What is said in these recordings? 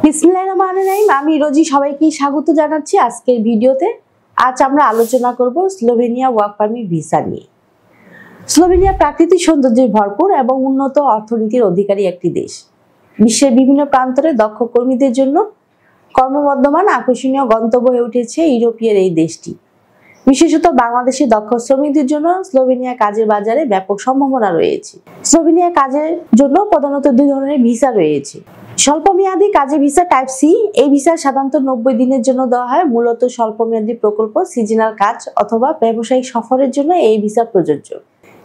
বিসমিল্লাহির রহমানির রহিম। আমি রোজি সবাইকে স্বাগত জানাচ্ছি আজকের ভিডিওতে। আজ আমরা আলোচনা করব স্লোভেনিয়া ওয়ার্ক পারমিট ভিসা নিয়ে। স্লোভেনিয়া প্রাকৃতিক সৌন্দর্যে ভরপুর এবং উন্নত অর্থনীতির অধিকারী একটি দেশ। বিশ্বের বিভিন্ন প্রান্তরে দক্ষ কর্মীদের জন্য কর্মবর্ধমান আকর্ষণীয় গন্তব্য হয়ে উঠেছে ইউরোপীয় এই দেশটি। বিশেষত বাংলাদেশি দক্ষ শ্রমিকদের জন্য স্লোভেনিয়া কাজের বাজারে ব্যাপক সম্ভাবনা রয়েছে। স্লোভেনিয়া কাজের জন্য প্রধানত দুই ধরনের ভিসা রয়েছে। স্বল্পমেয়াদী কাজের ভিসা টাইপ সি। এই ভিসা সাধারণত 90 দিনের জন্য দেওয়া হয়। মূলত স্বল্পমেয়াদী প্রকল্প, সিজনাল কাজ অথবা ব্যবসায়িক সফরের জন্য এই ভিসা প্রযোজ্য।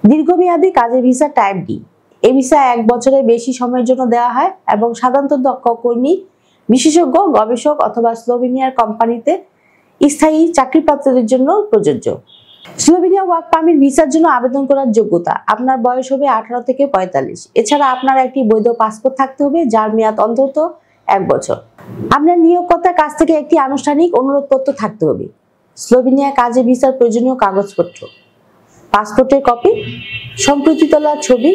দীর্ঘমেয়াদী কাজের ভিসা টাইপ ডি। এই ভিসা 1 বছরের বেশি সময়ের জন্য দেওয়া হয় এবং সাধারণত দক্ষ কর্মী, বিশেষজ্ঞ, গবেষক অথবা স্লোভেনিয়ার কোম্পানিতে স্থায়ী চাকরিপ্রাপ্তদের জন্য প্রযোজ্য। স্লোভেনিয়া ওয়ার্ক পারমিট ভিসার জন্য আবেদন করার যোগ্যতা: আপনার বয়স হবে 18 থেকে 45। এছাড়া আপনার একটি বৈধ পাসপোর্ট থাকতে হবে যার মেয়াদ অন্তত 1 বছর। আপনার নিয়োগকর্তার কাছ থেকে একটি আনুষ্ঠানিক অনুরোধপত্র থাকতে হবে। স্লোভেনিয়া কাজে ভিসার প্রয়োজনীয় কাগজপত্র: পাসপোর্টের কপি, সম্প্রতি তোলা ছবি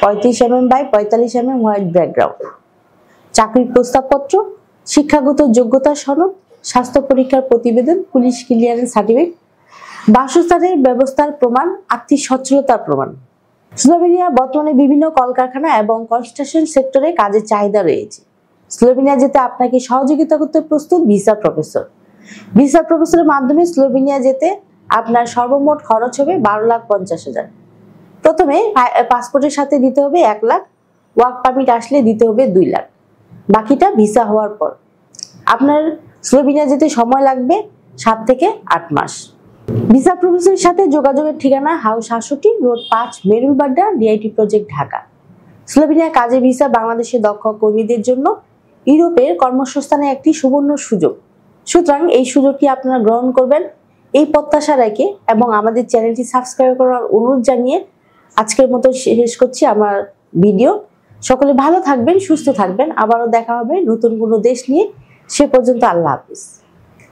35 mm by 45 mm white background, চাকরির প্রস্তাবপত্র, শিক্ষাগত যোগ্যতা সনদ, স্বাস্থ্য পরীক্ষার প্রতিবেদন, পুলিশ ক্লিয়ারেন্স সার্টিফিকেট, বাসস্থানের ব্যবস্থার প্রমাণ, আর্থিক সচ্ছলতার প্রমাণ। স্লোভেনিয়া বর্তমানে বিভিন্ন কলকারখানা এবং কনস্ট্রাকশন সেক্টরে কাজের চাহিদা রয়েছে। স্লোভেনিয়া যেতে আপনাকে সহযোগিতা করতে প্রস্তুত ভিসা প্রফেসর। ভিসা প্রফেসরের মাধ্যমে স্লোভেনিয়া যেতে আপনার সর্বমোট খরচ হবে 12,50,000। প্রথমে পাসপোর্টের সাথে দিতে হবে 1 লাখ, ওয়ার্ক পারমিট আসলে দিতে হবে 2 লাখ, বাকিটা ভিসা হওয়ার পর। আপনার স্লোভেনিয়া যেতে সময় লাগবে 7 থেকে 8 মাস। ভিসা প্রফেসরের সাথে যোগাযোগের ঠিকানা: house 68, road 5, Merul Badda, DIT project, Dhaka. Slovenia কাজে ভিসা বাংলাদেশের দক্ষ কর্মীদের জন্য ইউরোপের কর্মসংস্থানের একটি সুবর্ণ সুযোগ। সুতরাং এই সুযোগটি আপনারা গ্রহণ করবেন এই প্রত্যাশা রেখে এবং আমাদের চ্যানেলটি সাবস্ক্রাইব করার অনুরোধ জানিয়ে আজকের মতো শেষ করছি আমার ভিডিও। সকলে ভালো থাকবেন, সুস্থ থাকবেন। আবারও দেখা হবে নতুন কোনো দেশ নিয়ে। সে পর্যন্ত আল্লাহ হাফিজ।